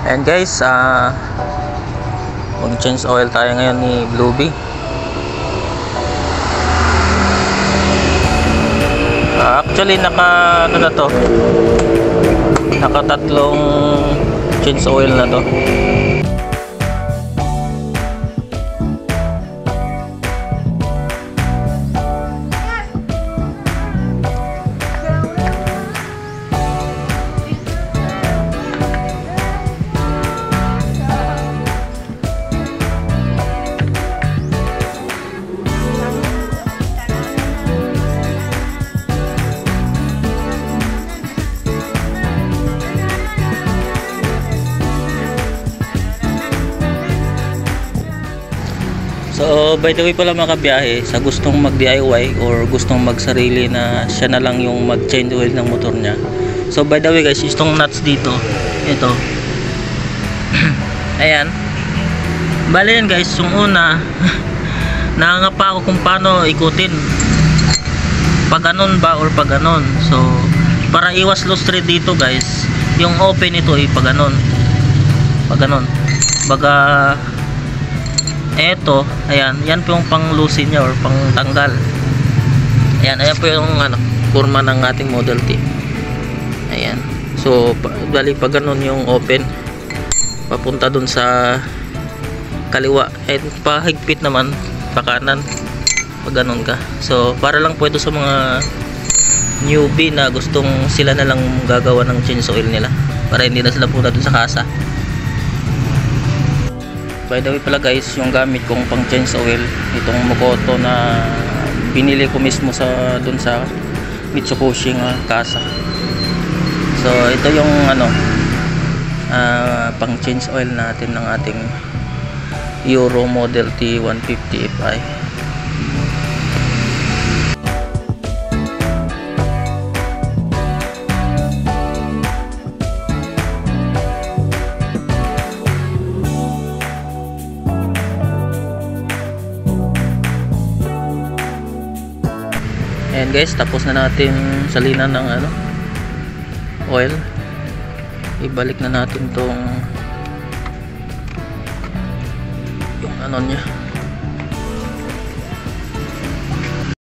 And guys, mag-change oil tayo ngayon ni Bluebee. Actually naka tatlong change oil na to. So by the way pala mga kabiyahe, sa gustong mag DIY or gustong magsarili na siya na lang yung mag change oil ng motor niya. So by the way guys, itong nuts dito, ito ayan, bali yan guys. Yung una nangangapa ako kung paano ikutin, pag ganon ba or pag ganon. So para iwas loose thread dito guys, yung open ito pag ganon, baga eto, ayan, yan po yung pang loosen niya or pang tanggal. Ayan po yung kurma ng ating Model T. Ayan. So bali pag ganun yung open papunta dun sa kaliwa, and pahigpit naman pa kanan pag ganun ka. So para lang po ito sa mga newbie na gustong sila na lang gagawa ng change oil nila, para hindi na sila punta dun sa kasa. By the way pala guys, yung gamit kong pang change oil, itong Mokoto na binili ko mismo sa dun sa Mitsubishi kasa. So ito yung pang change oil natin ng ating Euro Model T 150 Fi. Ayan guys, tapos na natin salinan ng oil. Ibalik na natin tong yung niya.